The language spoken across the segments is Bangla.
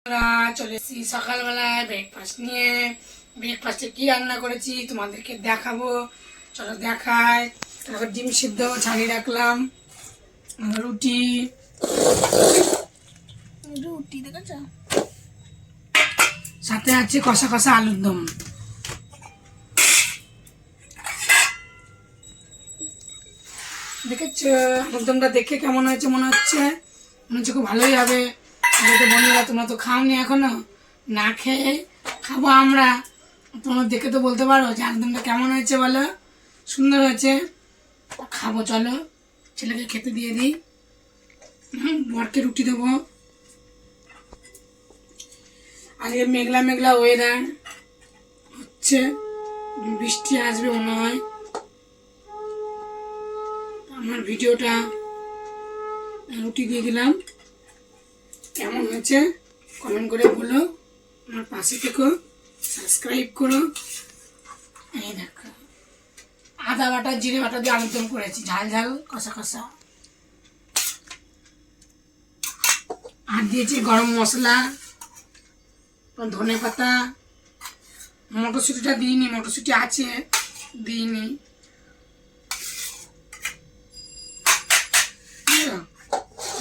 আমরা চলে এসেছি সকালবেলায় ব্রেকফাস্ট নিয়ে। ব্রেকফাস্টে কি রান্না করেছি তোমাদেরকে দেখাবো, চলো দেখায়। তারপর ডিম সিদ্ধ ছাড়িয়ে রাখলাম, রুটি রুটি দেখেছ, সাথে আছে কষা কষা আলুর দম। দেখেছ আলুর দমটা দেখে কেমন হয়েছে? মনে হচ্ছে খুব ভালোই হবে। বন্ধুরা তোমরা তো খাওনি এখনো, না খেয়ে খাবো আমরা। তোমরা দেখে তো বলতে পারো যে আলুরদমটা কেমন হয়েছে, বলো। সুন্দর হয়েছে, খাবো। চলো ছেলেকে খেতে দিয়ে দিই, বরকে রুটি দেবো। আজকে মেঘলা মেঘলা ওয়েদার হচ্ছে, বৃষ্টি আসবে মনে হয়। আমার ভিডিওটা রুটি দিয়ে দিলাম, কেমন হয়েছে কমেন্ট করে বলো। আমার পাশে থেকো, সাবস্ক্রাইব করো। এই দেখো আদা বাটা জিরে বাটা দিয়ে আলুর দম করেছি, ঝাল ঝাল কষা কষা। আর দিয়েছি গরম মশলা, ধনে পাতা। মটরশুঁটিটা দিইনি, মটরশুঁটি আছে দিইনি।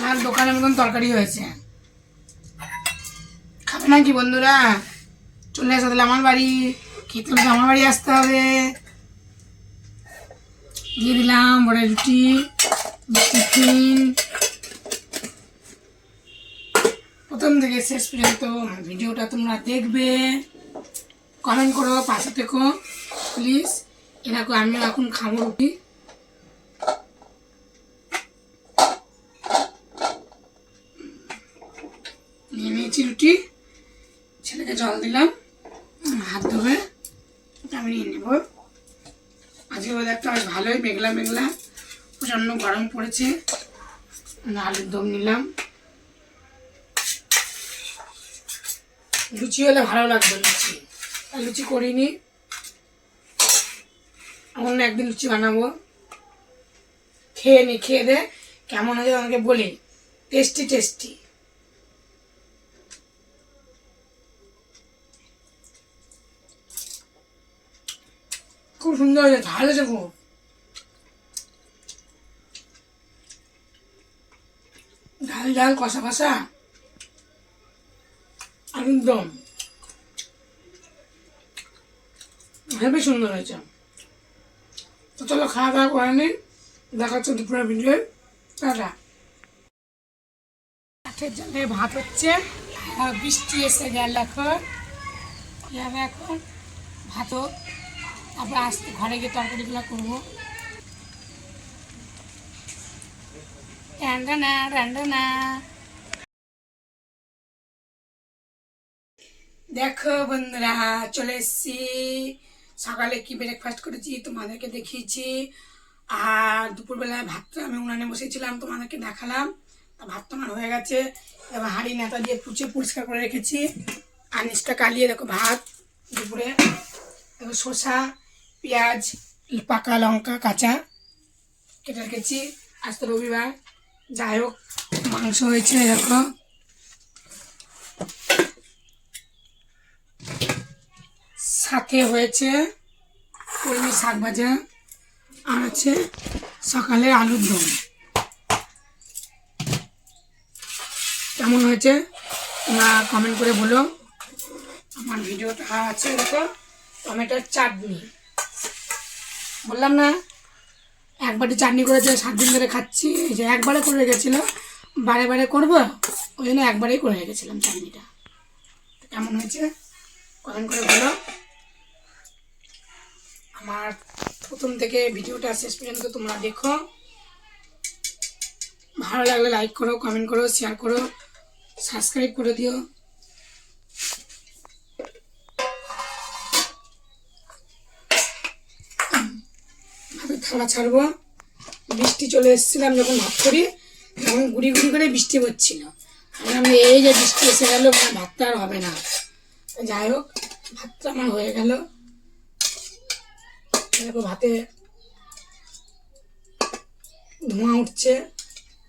আর দোকানের মতন তরকারি হয়েছে। খাবে নাকি বন্ধুরা? চলে আসো তাহলে আমার বাড়ি, খেতে হলে আমার বাড়ি আসতে হবে। দিয়ে দিলাম বড় রুটি, টিফিন। প্রথম থেকে শেষ পর্যন্ত ভিডিওটা তোমরা দেখবে, কমেন্ট করো, পাশে থেকো প্লিজ। এরকম আমিও এখন খাবো রুটি। নিয়ে নিয়েছি রুটি, ছেলেকে জল দিলাম, হাত ধোবে আমি নিয়ে নেব। আজকে ওয়েদারটা বেশ ভালোই, মেঘলা মেঘলা, প্রচণ্ড গরম পড়েছে। আলুর দম নিলাম, লুচি হলে ভালো লাগবে। লুচি করিনি, অন্য একদিন লুচি বানাবো। খেয়ে দে কেমন হয়েছে আমাকে বলি। টেস্টি টেস্টি, খুব সুন্দর হয়েছে, ঝাল হয়েছে খুব। ঝাল ঝাল কষা কষা আলুর দম হেবি সুন্দর হয়েছে। তো চলো খাওয়া দাওয়া করে নিন, দেখা হচ্ছে দুপুরের ভিডিও। টাটা। কাঠের জলে ভাত হচ্ছে, বৃষ্টি এসে গেল এখন। কী হবে এখন? ভাত হোক, তারপরে আসতে ঘরে গিয়ে তরকারিগুলো করবো। রান্না রান্না দেখো বন্ধুরা, চলে এসছি। সকালে কি ব্রেকফাস্ট করেছি তোমাদেরকে দেখিয়েছি। আর দুপুরবেলায় ভাতটা আমি উনানে বসেছিলাম, তোমাদেরকে দেখালাম। ভাতটা আমার হয়ে গেছে, এবার হাঁড়ি নেতা দিয়ে পুছে পরিষ্কার করে রেখেছি। আর নিচটা কালিয়ে দেখো ভাত দুপুরে। এবার শসা, পেঁয়াজ, পাকা লঙ্কা কাঁচা কেটে রেখেছি। আজ তো রবিবার, যাই হোক মাংস হয়েছে দেখো। সাথে হয়েছে কলমি শাক ভাজা, আর আছে সকালে আলুর দম। কেমন হয়েছে তোমরা কমেন্ট করে বলো। আমার ভিডিওটা আছে দেখো, টমেটোর চাটনি। বললাম না একবারই চাটনি করেছে, 7 দিন ধরে খাচ্ছি। এই যে একবারে করে রেখেছিল, বারে বারে করবো, ওই জন্য একবারেই করে রেখেছিলাম চাটনিটা। কেমন হয়েছে কমেন্ট করে বলো। আমার প্রথম থেকে ভিডিওটা শেষ পর্যন্ত তোমরা দেখো। ভালো লাগলে লাইক করো, কমেন্ট করো, শেয়ার করো, সাবস্ক্রাইব করে দিও। ভাবে থালা ছাড়বো। বৃষ্টি চলে এসেছিলাম যখন ভাত করি, তখন গুড়ি গুড়ি করে বৃষ্টি হচ্ছিল। আমি এই যে বৃষ্টি এসে গেল, ভাতটা আর হবে না। যাই হোক ভাতটা আমার হয়ে গেল। দেখো ভাতে ধোঁয়া উঠছে,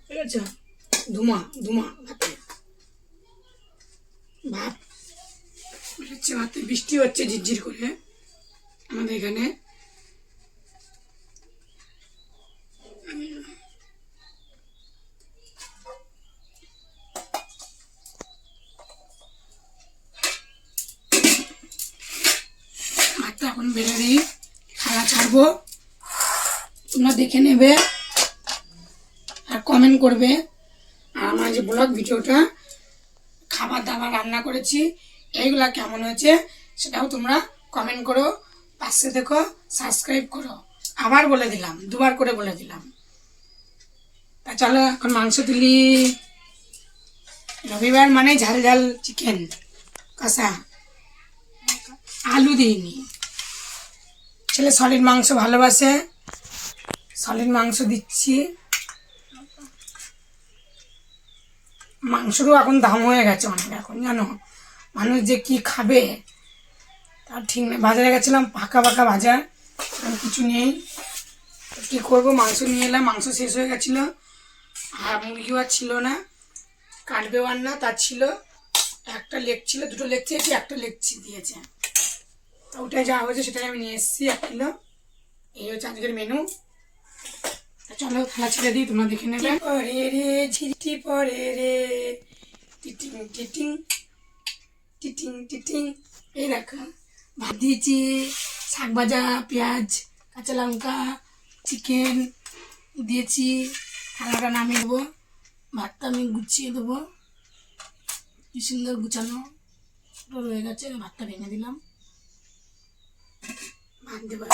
ঠিক আছে? ধোঁয়া ভাতে। হচ্ছে মাত্র, বৃষ্টি হচ্ছে ঝিরঝির করে আমাদের এখানে। ভাতটা এখন বেড়ে দিই, খাওয়া ছাড়বো, তোমরা দেখে নেবে আর কমেন্ট করবে। আর আমার যে ব্লগ ভিডিওটা খাবার দাবার রান্না করেছি এইগুলা কেমন হয়েছে সেটাও তোমরা কমেন্ট করো, পাশে দেখো, সাবস্ক্রাইব করো। আবার বলে দিলাম, দুবার করে বলে দিলাম। তা চলো এখন মাংস তুলি। রবিবার মানে ঝাল ঝাল চিকেন কষা, আলু দিইনি। ছেলে সলিড মাংস ভালোবাসে, সলিড মাংস দিচ্ছি। মাংসরও এখন দাম হয়ে গেছে অনেক এখন, জানো, মানুষ যে কি খাবে তার ঠিক নেই। বাজারে গেছিলাম, ফাঁকা ফাঁকা বাজার, আমি কিছু নেই, কী করবো, মাংস নিয়ে এলাম, মাংস শেষ হয়ে গেছিলো। আর মুরগিও আর ছিল না, কাটবেও আর না, তার ছিল একটা লেগ, ছিল দুটো লেগ চেয়েছি, একটা লেগ দিয়েছে। তো ওটাই যা হয়েছে সেটাই আমি নিয়ে এসেছি 1 কিলো। এই হচ্ছে আজকের মেনু। চলো থালা ছেড়ে দিই, তোমরা দেখে নেবে। পরে রে ঝিটি পরে রে, টিটিং টিটিং টিটিং টিটিং। এই দেখো ভাত দিয়েছি, শাক ভাজা, পেঁয়াজ, কাঁচা লঙ্কা, চিকেন দিয়েছি। থালাটা নামিয়ে দেবো, ভাতটা আমি গুছিয়ে দেবো, কি সুন্দর গুছানো রয়ে গেছে। ভাতটা ভেঙে দিলাম, ভাত দেবো।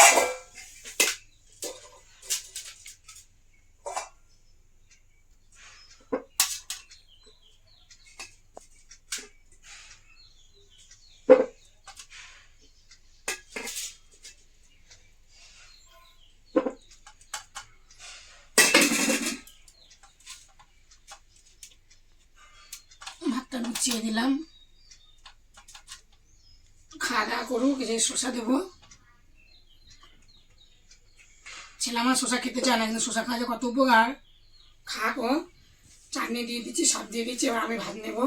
ভাতটা গুছিয়ে দিলাম, খাওয়া দাওয়া করুক। যে শসা দেবো, ছেলে আমার শসা খেতে চায় না, কিন্তু শসা খাওয়া যে কত উপকার, খাক ও। চাটনি দিয়ে দিচ্ছি, সব দিয়ে দিচ্ছি, এবার আমি ভাত নেব।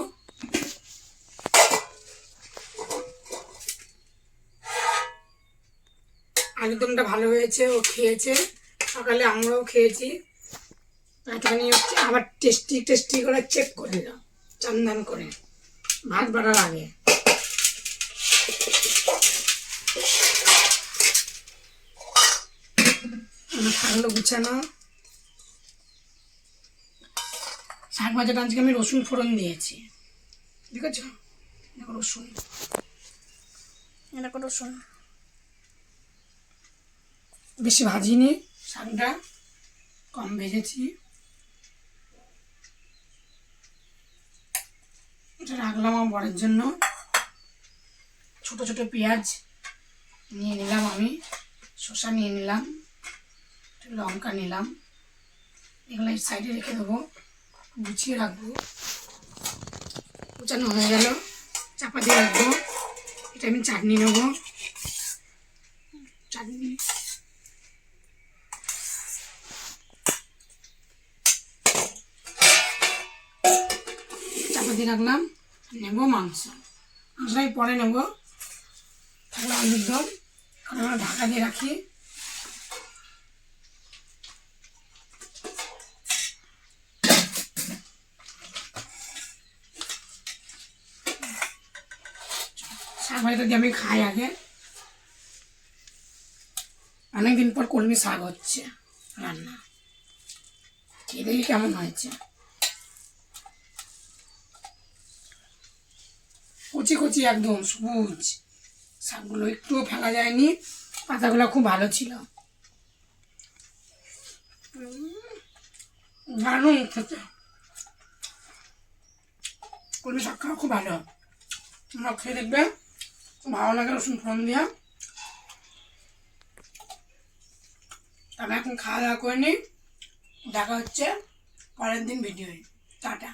আলুদমটা ভালো হয়েছে, ও খেয়েছে, সকালে আমরাও খেয়েছি। একটুখানি হচ্ছে আবার টেস্টি টেস্টি করে চেক করে দিলাম, চান্দান করে ভাত বাড়ার আগে। থাকলো গুছানো। শাক ভাজাটা আজকে আমি রসুন ফোড়ন দিয়েছি, দেখেছ, দেখো রসুন, দেখো রসুন। বেশি ভাজিনি, শাকটা কম ভেজেছি। এটা রাখলাম আমার বরের জন্য। ছোট ছোট পেঁয়াজ নিয়ে নিলাম আমি, শসা নিয়ে নিলাম, লঙ্কা নিলাম, এগুলো এই সাইডে রেখে দেবো, গুছিয়ে রাখবো। গুছানো হয়ে গেল, চাপা দিয়ে রাখবো। এটা আমি চাটনি নেবো, চাটনি চাপা দিয়ে রাখলাম। নেবো মাংস, মাংসটাই পরে নেবো, তাহলে আলুর দম, কারণ আমরা ঢাকা দিয়ে রাখি। শাক ভাজাটা দিয়ে আমি খাই আগে, অনেকদিন পর কলমি শাক হচ্ছে রান্না, খেয়ে দেখি কেমন হয়েছে। কচি কচি একদম সবুজ শাকগুলো, একটুও ফেলা যায়নি, পাতাগুলো খুব ভালো ছিল, দারুণ খেতে। কলমি শাক খাওয়া খুব ভালো, তোমরা খেয়ে দেখবে, ভালো লাগে রসুন ফোড়ন দিয়া। আমি এখন খাওয়া দাওয়া করে নিই, দেখা হচ্ছে পরের দিন ভিডিওয়। টাটা।